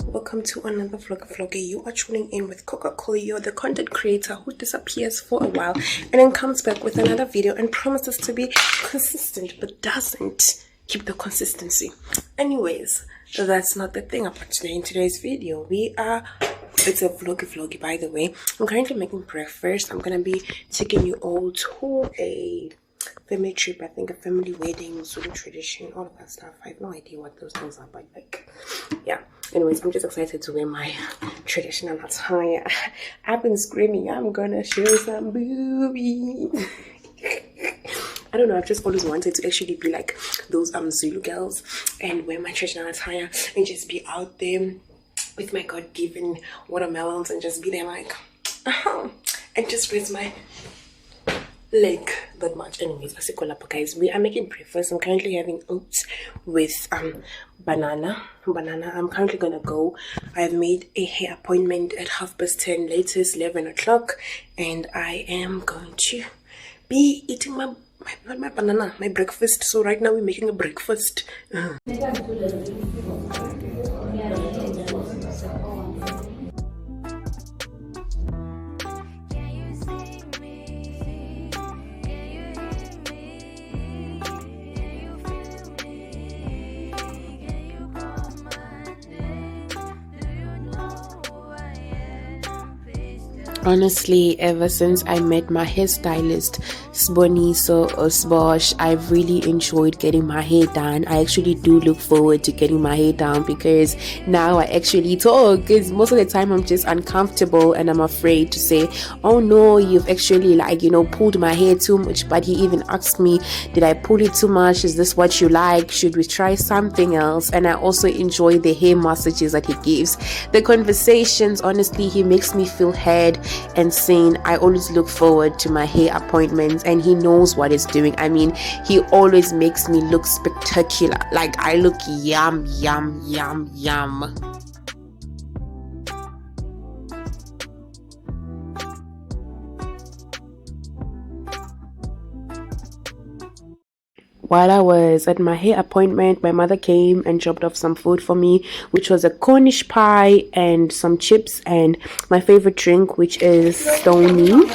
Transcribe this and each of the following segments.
Welcome to another vlogger. You are tuning in with Coca-Cola. You're the content creator who disappears for a while and then comes back with another video and promises to be consistent but doesn't keep the consistency. Anyways, that's not the thing about today. In today's video, it's a vloggy by the way. I'm currently making breakfast. I'm gonna be taking you all to a family trip, I think a family wedding, Zulu tradition, all of that stuff. I have no idea what those things are, but like, yeah. Anyways, I'm just excited to wear my traditional attire. I've been screaming, I'm gonna show some boobies. I don't know, I've just always wanted to actually be like those Zulu girls and wear my traditional attire and just be out there with my God-given watermelons and just be there like, and just raise my leg that much. Anyways, guys, we are making breakfast. I'm currently having oats with banana. I'm currently gonna go. I've made a hair appointment at 10:30, latest 11 o'clock, and I am going to be eating my banana, my breakfast. So right now we're making a breakfast. Honestly, ever since I met my hairstylist Sboniso Osbosh, I've really enjoyed getting my hair done. I actually do look forward to getting my hair done because now I actually talk, because most of the time I'm just uncomfortable and I'm afraid to say, oh no, you've actually pulled my hair too much. But he even asked me, did I pull it too much? Is this what you like? Should we try something else? And I also enjoy the hair massages that he gives. The conversations, honestly, he makes me feel heard and seen. I always look forward to my hair appointments and he knows what he's doing. I mean, he always makes me look spectacular. Like I look yum. While I was at my hair appointment, my mother came and dropped off some food for me, which was a Cornish pie and some chips and my favorite drink, which is Stony.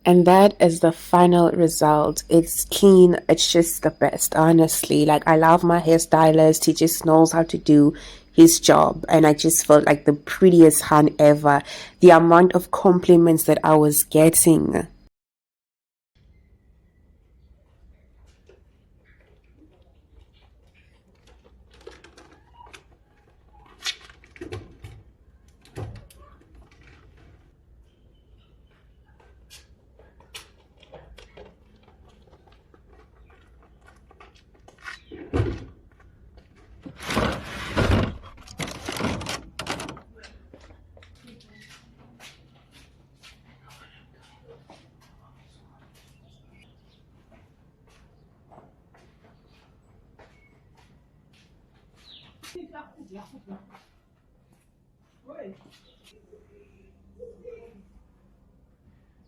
And that is the final result. It's clean. It's just the best, honestly. Like, I love my hairstylist. He just knows how to do his job. And I just felt like the prettiest hun ever. The amount of compliments that I was getting.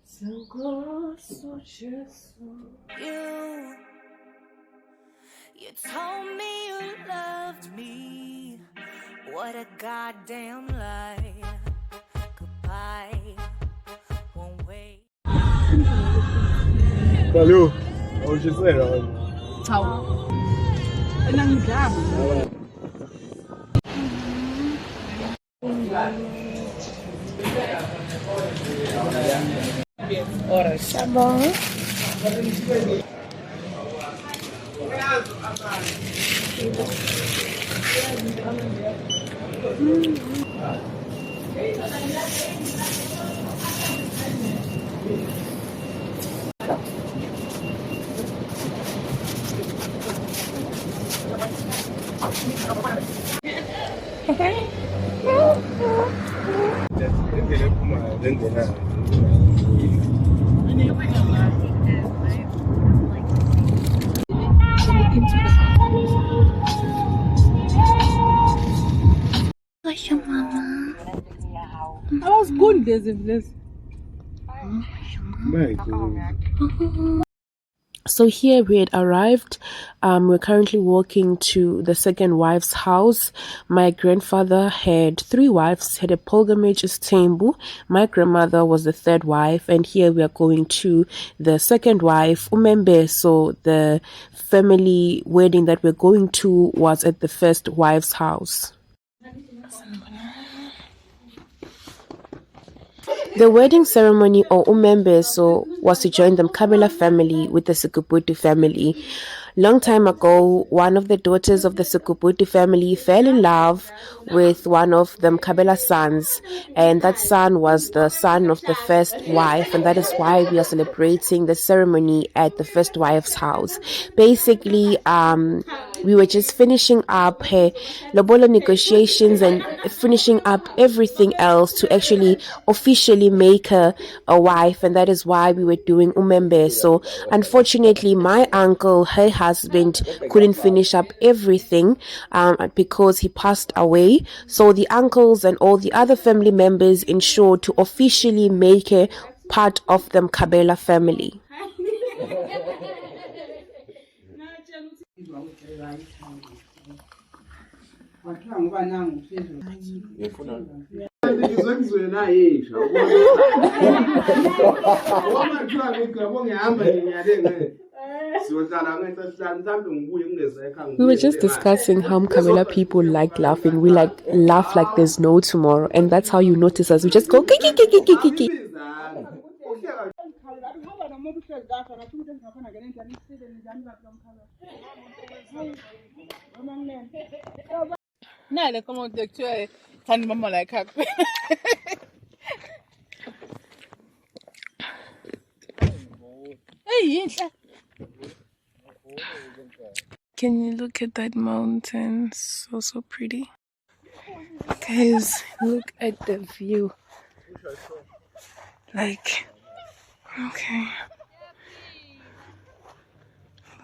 So close, so just You told me you loved me. What a goddamn lie. Goodbye. One way. Valeu. Hoje é zero. Tchau. Não dá. Ora, tá bom. I was good this if this. So here we had arrived. We're currently walking to the second wife's house. My grandfather had 3 wives, had a pilgrimage as Tembu. My grandmother was the 3rd wife, and here we are going to the second wife, Umembeso. The family wedding that we're going to was at the first wife's house. The wedding ceremony, or Umembeso, was to join the Mkabela family with the eNquthu family. Long time ago, one of the daughters of the eNquthu family fell in love with one of the Mkabela sons, and that son was the son of the first wife, and that is why we are celebrating the ceremony at the first wife's house. Basically, we were just finishing up lobola negotiations and finishing up everything else to actually officially make her a wife, and that is why we were doing Umembeso. So unfortunately, my uncle, her husband, couldn't finish up everything because he passed away. So the uncles and all the other family members ensured to officially make her part of the Mkabela family. We were just discussing how Mkabela people like laughing. We laugh like there's no tomorrow, and that's how you notice us. We just go kiki kiki kiki kiki. No, come on, the funny mama like her. Hey, Can you look at that mountain? So pretty. Guys, look at the view. Like, okay.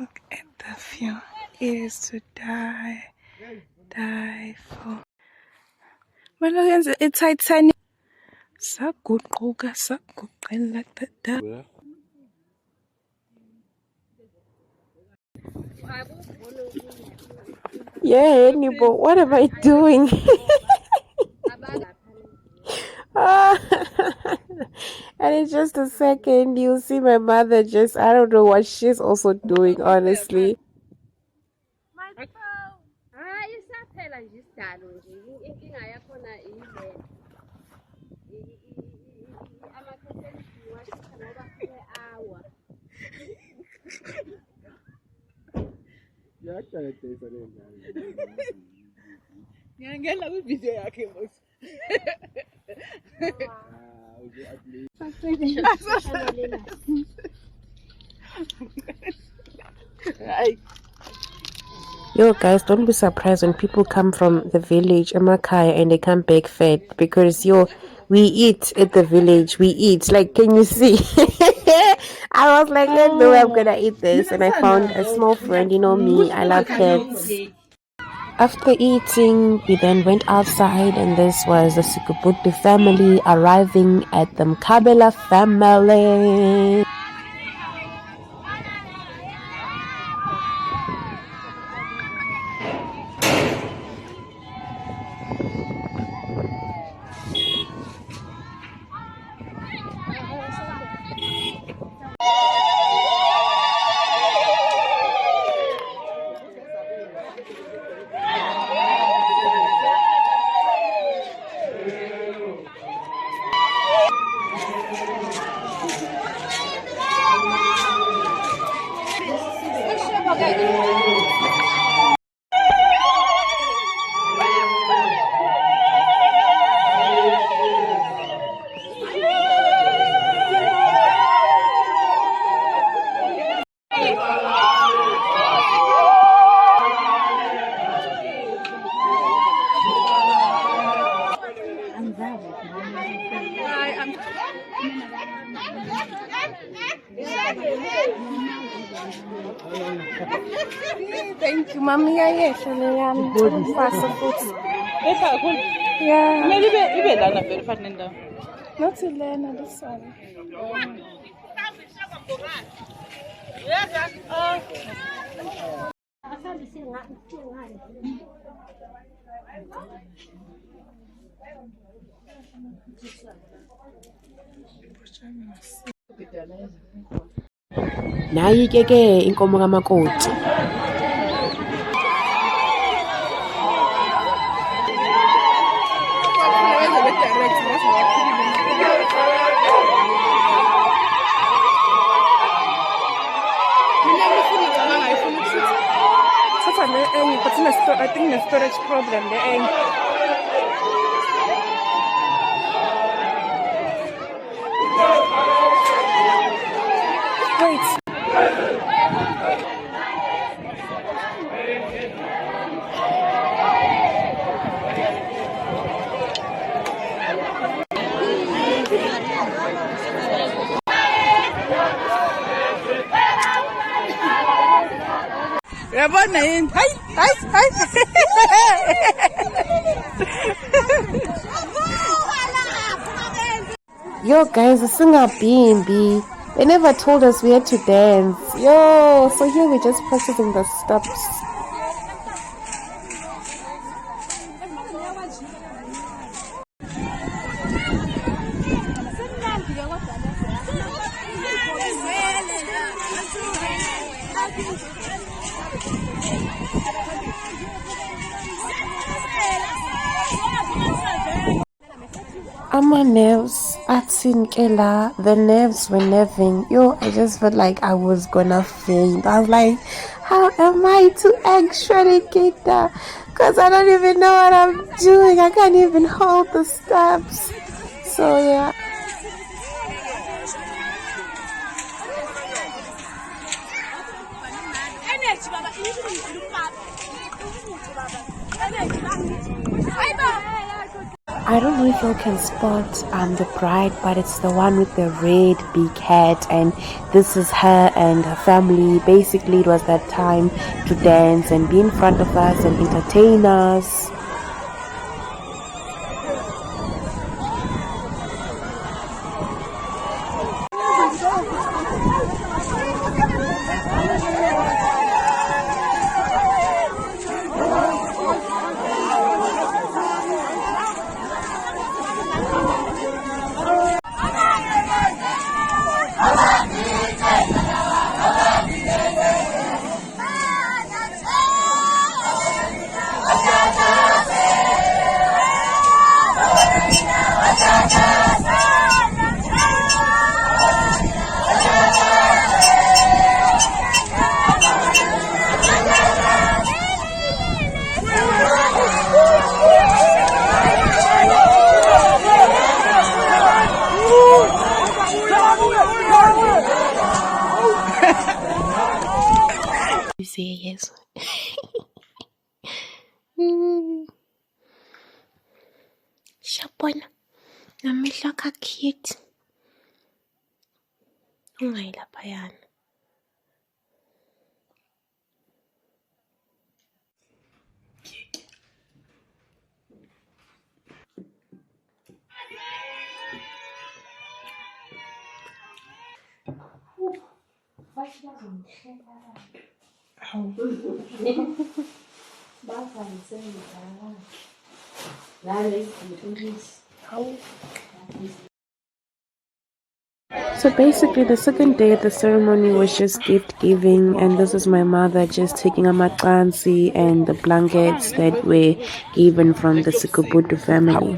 Look at the view. It is to die for. Well, it's Titanic. Yeah, but what am I doing? And in just a second, you'll see my mother just, I don't know what she's also doing, honestly. Yo guys, don't be surprised when people come from the village, Amakaya, and they come back fat, because we eat at the village, we eat. Like, can you see? I was like, there's no way I'm gonna eat this, and I found a small friend, you know me, I love cats. After eating, we then went outside, and this was the eNquthu family arriving at the Mkabela family. Thank you, mommy. Yes, and I'm fast food. Yeah. Maybe lana very fat nenda. Not Elena, this one. Nayike-ke inkomo kamakoti. I think the storage problem. Wait. Yo guys, it's a B&B. They never told us we had to dance. Yo, so here we're just practicing the steps. My nerves, the nerves were nerving. Yo, I just felt like I was gonna faint. I was like, how am I to actually get that? Because I don't even know what I'm doing. I can't even hold the steps. So yeah. I don't know if you can spot the bride, but it's the one with the red big hat, and this is her and her family. Basically, it was that time to dance and be in front of us and entertain us. You say yes. Shabona, namehlo akakhithi. Ungayilaphayana. So basically the second day of the ceremony was just gift giving, and this is my mother just taking amacansi and the blankets that were given from the eNquthu family.